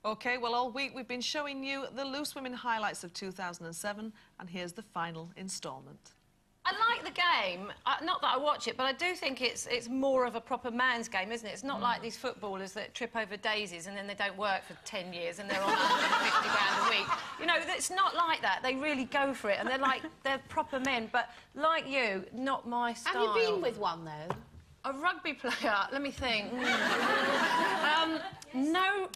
OK, well, all week we've been showing you the Loose Women highlights of 2007, and here's the final instalment. I like the game. Not that I watch it, but I do think it's more of a proper man's game, isn't it? It's not like these footballers that trip over daisies and then they don't work for 10 years and they're on 150 grand a week. You know, it's not like that. They really go for it, and they're proper men. But like you, not my style. Have you been with one, though? A rugby player? Let me think. No.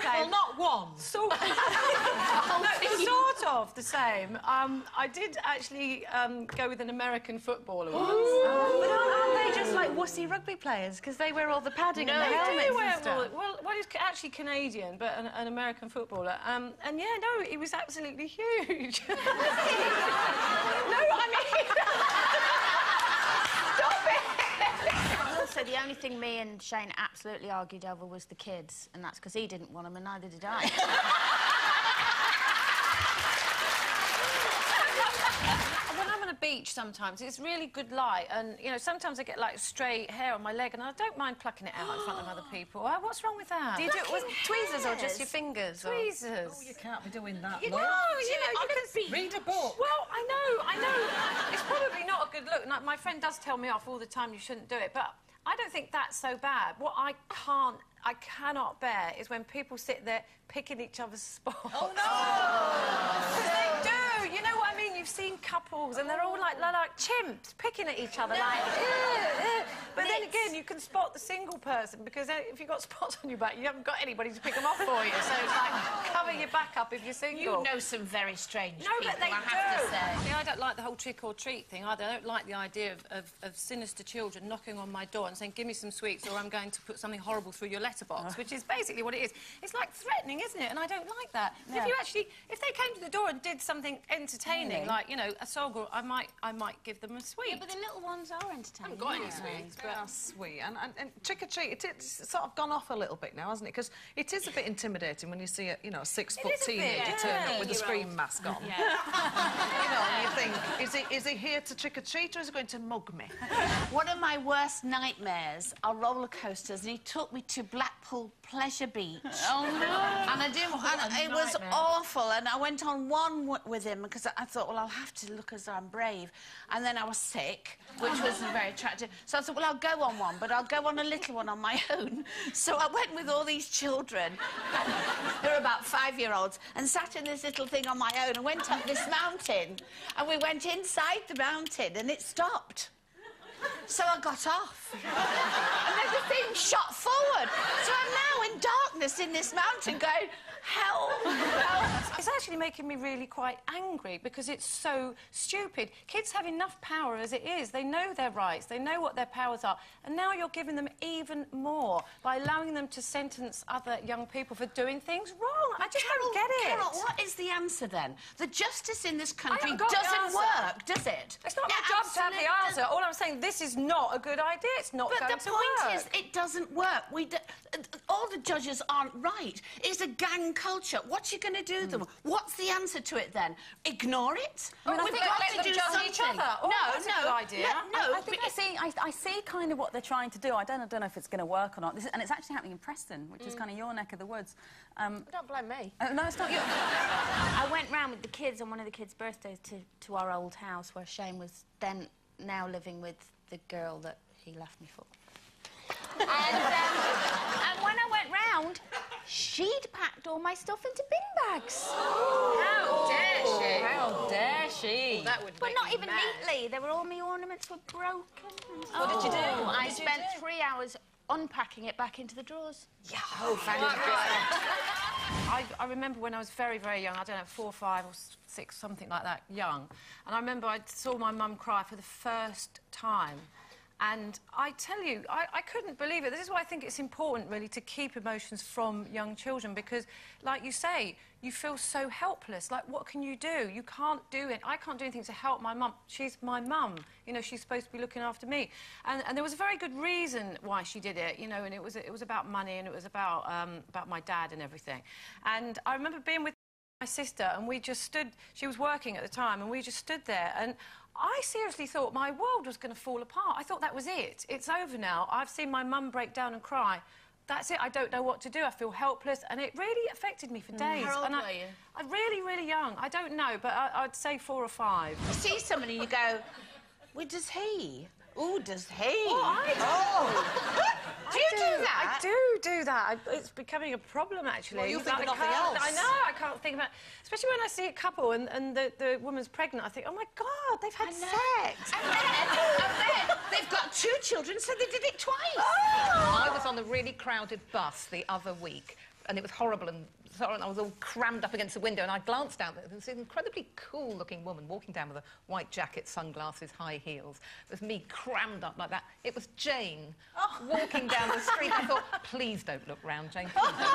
Well, not one. Sort of the same. I did actually go with an American footballer once. But aren't they just like wussy rugby players? Because they wear all the padding and the helmets and stuff. Well, he's actually Canadian, but an American footballer. And yeah, no, he was absolutely huge. No, I mean... Stop it! Also, the only thing me and Shane absolutely argued over was the kids, and that's because he didn't want them and neither did I. When I'm on a beach sometimes, it's really good light, and, you know, sometimes I get, like, straight hair on my leg, and I don't mind plucking it out in front of other people. What's wrong with that? Do you do it with tweezers or just your fingers? Tweezers. Oh, you can't be doing that, You love. know, you can... Read a book. Well, I know. It's probably not a good look. Like, my friend does tell me off all the time you shouldn't do it, but I don't think that's so bad. What I cannot bear is when people sit there picking each other's spots. Oh, no! Because they do. You know what I mean? You've seen couples and they're all like chimps picking at each other, like... But then again, you can spot the single person, because if you've got spots on your back, you haven't got anybody to pick them off for you. So it's like, cover your back up if you're single. You know some very strange people, but they I have to say. See, I don't like the whole trick-or-treat thing either. I don't like the idea of sinister children knocking on my door and saying, give me some sweets or I'm going to put something horrible through your letterbox, which is basically what it is. It's like threatening, isn't it? And I don't like that. No. If they came to the door and did something entertaining, like, you know, a soggle, I might give them a sweet. Yeah, but the little ones are entertaining. I haven't got any sweets, but... That's sweet. And trick-or-treat, it's sort of gone off a little bit now, hasn't it? Because it is a bit intimidating when you see a, you know, a 6-foot teenager turn up with a scream mask on. Yeah. You know, and you think, is he here to trick-or-treat or is he going to mug me? One of my worst nightmares are roller coasters, and he took me to Blackpool Pleasure Beach. Oh, no. And I didn't... And it was awful, and I went on one with him because I thought, well, I'll have to look as though I'm brave. And then I was sick, which wasn't very attractive. So I thought, well, I'll go on one, but I'll go on a little one on my own. So I went with all these children, who were about 5-year-olds, and sat in this little thing on my own and went up this mountain. And we went inside the mountain, and it stopped. So I got off. And then the thing shot forward. So I'm now in darkness in this mountain going, help, help. It's actually making me really quite angry because it's so stupid. Kids have enough power as it is. They know their rights, they know what their powers are, and now you're giving them even more by allowing them to sentence other young people for doing things wrong. I just don't get it. Carol, what is the answer then? The justice in this country haven't got the doesn't answer. work, does it? It's not my job to have the answer. All I'm saying, this is not a good idea. It's not going to work. But the point is, it doesn't work. All the judges aren't right. It's a gang culture. What are you going to do to them? What's the answer to it then? Ignore it? I We've think got let to them do judge something. each other. Oh, that's a good idea. No, I think I see kind of what they're trying to do. I don't know if it's going to work or not. And it's actually happening in Preston, which is kind of your neck of the woods. Don't blame me. No, it's not you. I went round with the kids on one of the kids' birthdays to our old house where Shane was now living with the girl that he left me for. And when I went round, she'd packed all my stuff into bin bags. How dare she? How dare she? Well, that would But make not me even mad. neatly. There were all my ornaments were broken. What did you do? I spent 3 hours unpacking it back into the drawers. Yeah. Oh, fantastic. I remember when I was very, very young, I don't know, 4, 5 or 6, something like that, young. And I remember I saw my mum cry for the first time. And I tell you, I couldn't believe it. This is why I think it's important, really, to keep emotions from young children because, like you say, you feel so helpless. Like, what can you do? You can't do it. I can't do anything to help my mum. She's my mum. You know, she's supposed to be looking after me. And there was a very good reason why she did it, you know, and it was about money and it was about my dad and everything. And I remember being with My sister, and we just stood... She was working at the time, and we just stood there, and I seriously thought my world was going to fall apart. I thought that was it. It's over now. I've seen my mum break down and cry. That's it. I don't know what to do. I feel helpless, and it really affected me for days. How old were you? I'm really, really young. I don't know, but I'd say 4 or 5. You see someone and you go, well, does he? Ooh, does he? Well, I do. Oh. Do you do that? I do that. It's becoming a problem, actually. Well, you think of I nothing can't- else. I know, I can't think about... Especially when I see a couple and the woman's pregnant, I think, oh, my God, they've had sex. And then they've got 2 children, so they did it twice. I was on a really crowded bus the other week, and it was horrible and I was all crammed up against the window, and I glanced down. There was an incredibly cool-looking woman walking down with a white jacket, sunglasses, high heels. It was me crammed up like that. It was Jane walking down the street. I thought, please don't look round, Jane. Please don't.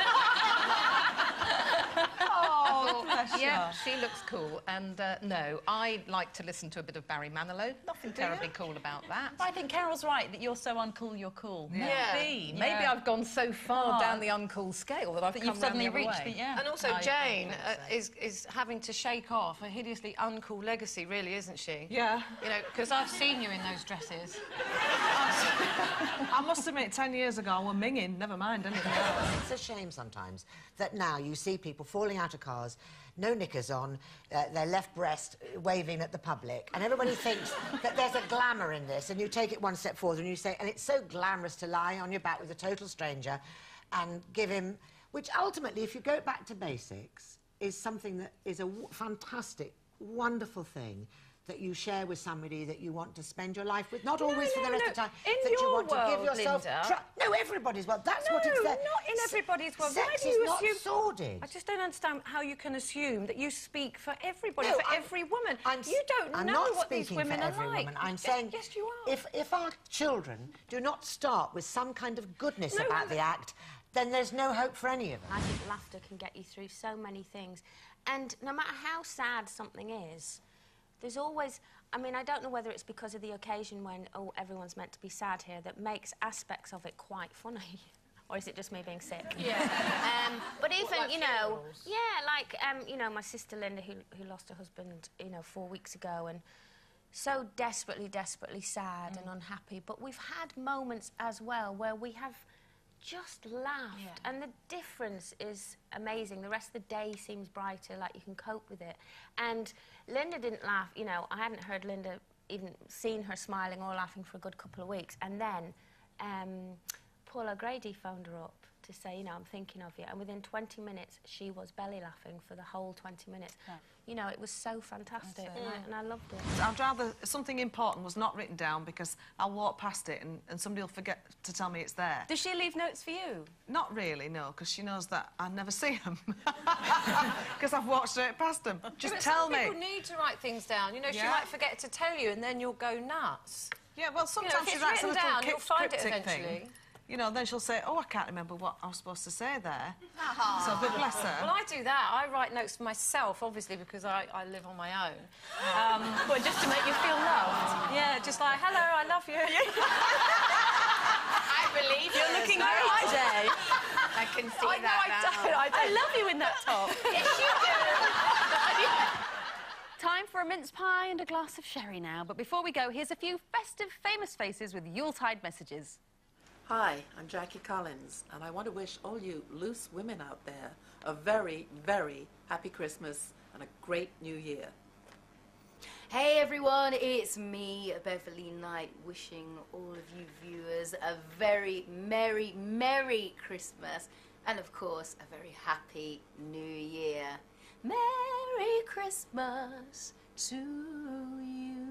Oh, Yeah, she looks cool. And no, I like to listen to a bit of Barry Manilow. Nothing terribly cool about that. But I think Carol's right that you're so uncool, you're cool. Yeah. Maybe I've gone so far down the uncool scale that I've come You've suddenly round the other reached way. the... Yeah. And also, I Jane think is having to shake off a hideously uncool legacy, really, isn't she? Yeah. You know, because I've seen you in those dresses. I must admit, 10 years ago, I was minging, never mind anything else. It's a shame sometimes that now you see people falling out of cars, no knickers on, their left breast waving at the public, and everybody thinks that there's a glamour in this, and you take it one step forward and you say, and it's so glamorous to lie on your back with a total stranger and give him... Which ultimately, if you go back to basics, is something that is a fantastic, wonderful thing that you share with somebody that you want to spend your life with, not always for the rest of the time, In that your you want world, to give yourself... Linda... No, everybody's world. That's No, what it's there. not in everybody's world. Why Sex do you is not assume... sordid. I just don't understand how you can assume that you speak for everybody, No, for every woman. I'm know not what these speaking women for are every like. woman. I'm saying... Yes, you are. If our children do not start with some kind of goodness No, about the act, then there's no hope for any of them. I think laughter can get you through so many things. And no matter how sad something is, there's always... I mean, I don't know whether it's because of the occasion when, oh, everyone's meant to be sad here, that makes aspects of it quite funny. Or is it just me being sick? Yeah. But even, like you know... funerals? Yeah, like, you know, my sister Linda, who lost her husband, you know, 4 weeks ago, and so desperately, desperately sad and unhappy. But we've had moments as well where we have just laughed, and the difference is amazing. The rest of the day seems brighter, like you can cope with it. And Linda didn't laugh, you know, I hadn't heard Linda, even seen her smiling or laughing for a good couple of weeks. And then Paul O'Grady phoned her up to say, you know, I'm thinking of you. And within 20 minutes, she was belly laughing for the whole 20 minutes. Yeah. You know, it was so fantastic, and I loved it. I'd rather something important was not written down because I'll walk past it and somebody will forget to tell me it's there. Does she leave notes for you? Not really, no, because she knows that I never see them. Because I've walked straight past them. Just tell me. People need to write things down. You know, she Yeah. might forget to tell you, and then you'll go nuts. Yeah, well, sometimes if she it's writes a written little down, you'll find it cryptic thing. eventually. You know, then she'll say, oh, I can't remember what I was supposed to say there. So, but bless her. Well, I do that. I write notes for myself, obviously, because I live on my own. But just to make you feel loved. Yeah, just like, hello, I love you. I believe You're looking great today. I can see I know, I don't. I love you in that top. Yes, you do. Time for a mince pie and a glass of sherry now. But before we go, here's a few festive, famous faces with Yuletide messages. Hi, I'm Jackie Collins, and I want to wish all you loose women out there a very, very happy Christmas and a great New Year. Hey everyone, it's me, Beverly Knight, wishing all of you viewers a very merry, merry Christmas and of course a very happy New Year. Merry Christmas to you.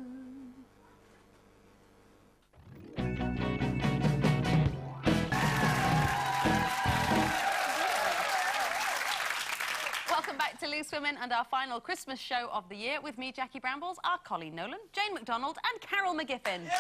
Welcome back to Loose Women and our final Christmas show of the year with me, Jackie Brambles, our Colleen Nolan, Jane McDonald and Carol McGiffin.